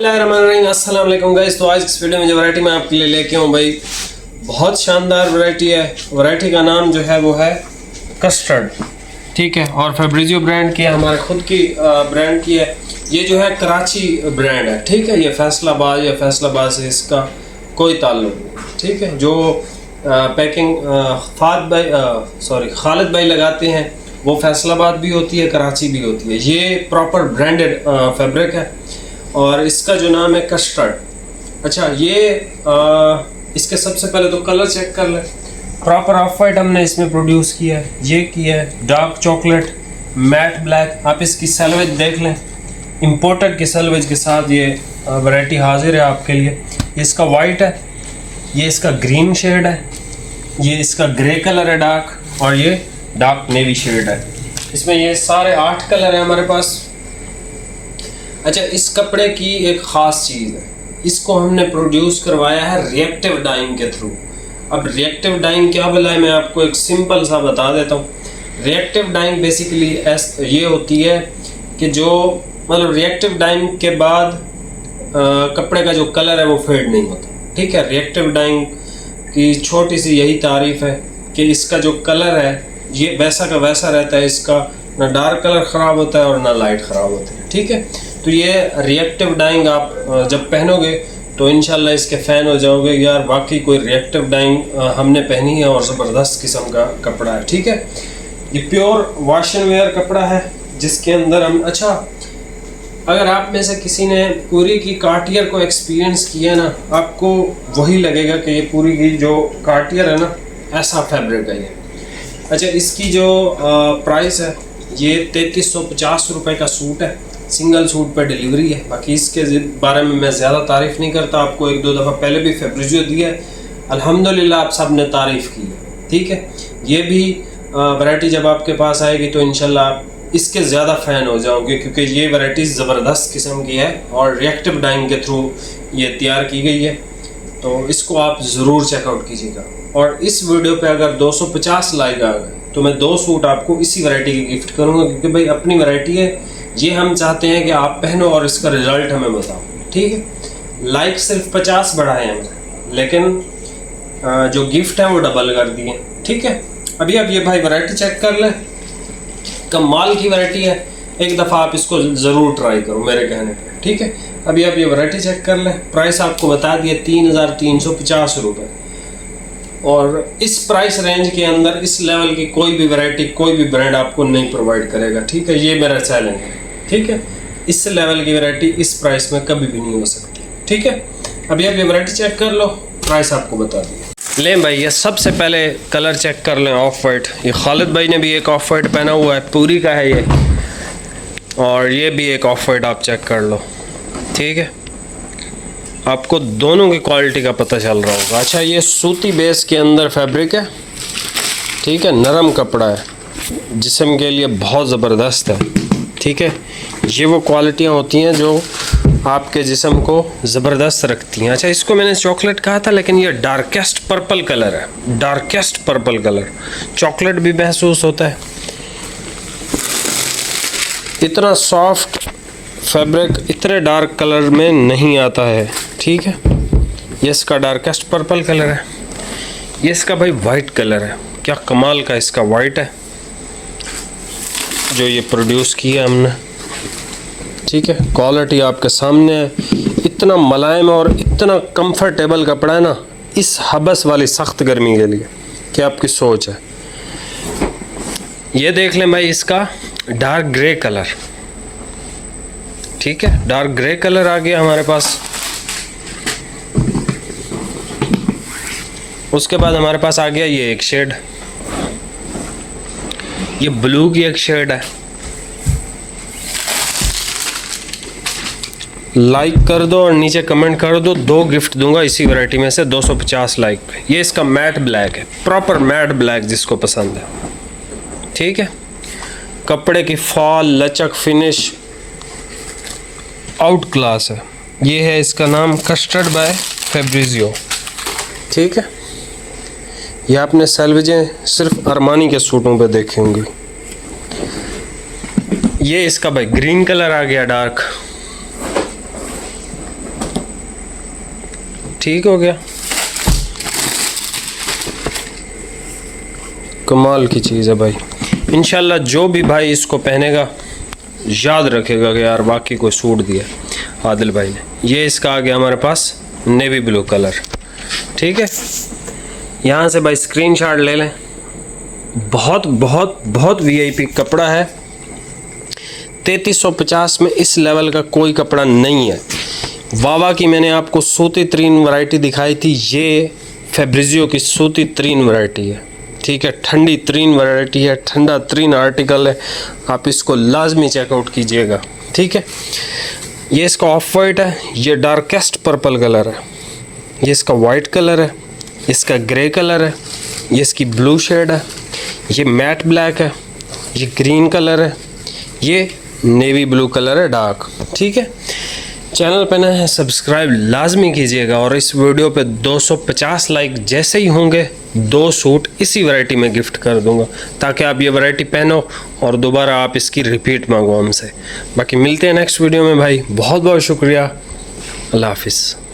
अस्सलाम वालेकुम गाइस। तो आज इस वीडियो में जो वैरायटी मैं आपके लिए लेके हूँ भाई, बहुत शानदार वैरायटी है। वैरायटी का नाम जो है वो है कस्टर्ड, ठीक है। और फैब्रिजियो ब्रांड की है, हमारे खुद की ब्रांड की है। ये जो है कराची ब्रांड है, ठीक है। ये फैसलाबाद या फैसलाबाद से इसका कोई ताल्लुक नहीं, ठीक है। जो पैकिंग खालिद भाई लगाते हैं वो फैसलाबाद भी होती है, कराची भी होती है। ये प्रॉपर ब्रांडेड फैब्रिक है और इसका जो नाम है कस्टर्ड। अच्छा, ये इसके सबसे पहले तो कलर चेक कर लें। प्रॉपर ऑफ वाइट हमने इसमें प्रोड्यूस किया है, ये किया है डार्क चॉकलेट, मैट ब्लैक। आप इसकी सेल्वेज देख लें, इंपोर्टेड की सेल्वेज के साथ ये वैरायटी हाजिर है आपके लिए। इसका वाइट है, ये इसका ग्रीन शेड है, ये इसका ग्रे कलर है डार्क, और ये डार्क नेवी शेड है। इसमें ये सारे 8 कलर हैं हमारे पास। अच्छा, इस कपड़े की एक ख़ास चीज़ है, इसको हमने प्रोड्यूस करवाया है रिएक्टिव डाइंग के थ्रू। अब रिएक्टिव डाइंग क्या बोला है, मैं आपको एक सिंपल सा बता देता हूँ। रिएक्टिव डाइंग बेसिकली ये होती है कि जो मतलब रिएक्टिव डाइंग के बाद कपड़े का जो कलर है वो फेड नहीं होता, ठीक है। रिएक्टिव डाइंग की छोटी सी यही तारीफ़ है कि इसका जो कलर है ये वैसा का वैसा रहता है, इसका ना डार्क कलर ख़राब होता है और ना लाइट ख़राब होता है, ठीक है। तो ये रिएक्टिव डाइंग आप जब पहनोगे तो इंशाल्लाह इसके फ़ैन हो जाओगे, यार वाकई कोई रिएक्टिव डाइंग हमने पहनी है और ज़बरदस्त किस्म का कपड़ा है, ठीक है। ये प्योर वॉश एंड वेयर कपड़ा है जिसके अंदर हम अच्छा, अगर आप में से किसी ने पूरी की कार्टियर को एक्सपीरियंस किया ना, आपको वही लगेगा कि ये पूरी की जो कार्टियर है ना, ऐसा फैब्रिक है ये। अच्छा, इसकी जो प्राइस है ये 3350 रुपये का सूट है, सिंगल सूट पर डिलीवरी है। बाकी इसके बारे में मैं ज़्यादा तारीफ़ नहीं करता, आपको 1-2 दफ़ा पहले भी फैब्रिजियो दिया है, अल्हम्दुलिल्लाह आप सब ने तारीफ़ की है, ठीक है। ये भी वैरायटी जब आपके पास आएगी तो इंशाल्लाह आप इसके ज़्यादा फ़ैन हो जाओगे, क्योंकि ये वैरायटी ज़बरदस्त किस्म की है और रिएक्टिव डाइंग के थ्रू ये तैयार की गई है। तो इसको आप ज़रूर चेकआउट कीजिएगा। और इस वीडियो पे अगर 250 लाइक आ गए तो मैं 2 सूट आपको इसी वैरायटी की गिफ्ट करूँगा, क्योंकि भाई अपनी वैरायटी है, ये हम चाहते हैं कि आप पहनो और इसका रिज़ल्ट हमें बताओ, ठीक है। लाइक सिर्फ 50 बढ़ाए हैं, लेकिन जो गिफ्ट है वो डबल कर दिए, ठीक है। अभी आप ये भाई वैरायटी चेक कर लें, कमाल की वैरायटी है, एक दफ़ा आप इसको ज़रूर ट्राई करो मेरे कहने पर, ठीक है। अभी आप ये वैरायटी चेक कर लें, प्राइस आपको बता दिए 3350 रुपये। और इस प्राइस रेंज के अंदर इस लेवल की कोई भी वैरायटी, कोई भी ब्रांड आपको नहीं प्रोवाइड करेगा, ठीक है। ये मेरा चैलेंज है, ठीक है। इस लेवल की वैरायटी इस प्राइस में कभी भी नहीं हो सकती, ठीक है। अभी आप ये वैरायटी चेक कर लो, प्राइस आपको बता दिए। लें भाई, ये सबसे पहले कलर चेक कर लें, ऑफ वाइट। ये खालिद भाई ने भी एक ऑफ वाइट पहना हुआ है, पूरी का है ये, और ये भी एक ऑफ वाइट आप चेक कर लो, ठीक है। आपको दोनों की क्वालिटी का पता चल रहा होगा। अच्छा, ये सूती बेस के अंदर फैब्रिक है, ठीक है, नरम कपड़ा है, जिस्म के लिए बहुत ज़बरदस्त है, ठीक है। ये वो क्वालिटियाँ होती हैं जो आपके जिस्म को ज़बरदस्त रखती हैं। अच्छा, इसको मैंने चॉकलेट कहा था, लेकिन ये डार्केस्ट पर्पल कलर है, डार्केस्ट पर्पल कलर। चॉकलेट भी महसूस होता है। इतना सॉफ्ट फैब्रिक इतने डार्क कलर में नहीं आता है, ठीक है। ये इसका डार्केस्ट पर्पल कलर है, ये इसका भाई वाइट कलर है, क्या कमाल का इसका वाइट है जो ये प्रोड्यूस किया हमने, ठीक है। क्वालिटी आपके सामने है, इतना मुलायम और इतना कंफर्टेबल कपड़ा है ना इस हबस वाली सख्त गर्मी के लिए, क्या आपकी सोच है। ये देख लें भाई, इसका डार्क ग्रे कलर, ठीक है, डार्क ग्रे कलर आ गया हमारे पास। उसके बाद हमारे पास आ गया ये एक शेड, ये ब्लू की एक शेड है। लाइक कर दो और नीचे कमेंट कर दो, 2 गिफ्ट दूंगा इसी वैरायटी में से 250 लाइक पे। ये इसका मैट ब्लैक है, प्रॉपर मैट ब्लैक जिसको पसंद है, ठीक है। कपड़े की फॉल, लचक, फिनिश आउट क्लास है। ये है इसका नाम कस्टर्ड बाय फैब्रिजियो, ठीक है। ये आपने सैल्वेजें सिर्फ अरमानी के सूटों पे देखी होंगी। ये इसका भाई ग्रीन कलर आ गया डार्क, ठीक हो गया, कमाल की चीज़ है भाई। इंशाल्लाह जो भी भाई इसको पहनेगा याद रखेगा कि यार बाकी को सूट दिया आदिल भाई ने। ये इसका आ गया हमारे पास नेवी ब्लू कलर, ठीक है। यहाँ से भाई स्क्रीनशॉट ले लें। बहुत बहुत बहुत वीआईपी कपड़ा है। 3350 में इस लेवल का कोई कपड़ा नहीं है। वावा की मैंने आपको सूती तरीन वैरायटी दिखाई थी, ये फैब्रिजियो की सूती तरीन वैरायटी है, ठीक है। ठंडी तरीन वैरायटी है, ठंडा तरीन आर्टिकल है, आप इसको लाजमी चेकआउट कीजिएगा, ठीक है। ये इसका ऑफ वाइट है, ये डार्केस्ट पर्पल कलर है, ये इसका वाइट कलर है, इसका ग्रे कलर है, ये इसकी ब्लू शेड है, ये मैट ब्लैक है, ये ग्रीन कलर है, ये नेवी ब्लू कलर है डार्क, ठीक है। चैनल पे नए हैं सब्सक्राइब लाजमी कीजिएगा और इस वीडियो पे 250 लाइक जैसे ही होंगे 2 सूट इसी वैरायटी में गिफ्ट कर दूंगा, ताकि आप ये वैरायटी पहनो और दोबारा आप इसकी रिपीट मांगो हमसे। बाकी मिलते हैं नेक्स्ट वीडियो में भाई। बहुत बहुत शुक्रिया, अल्लाह हाफिज़।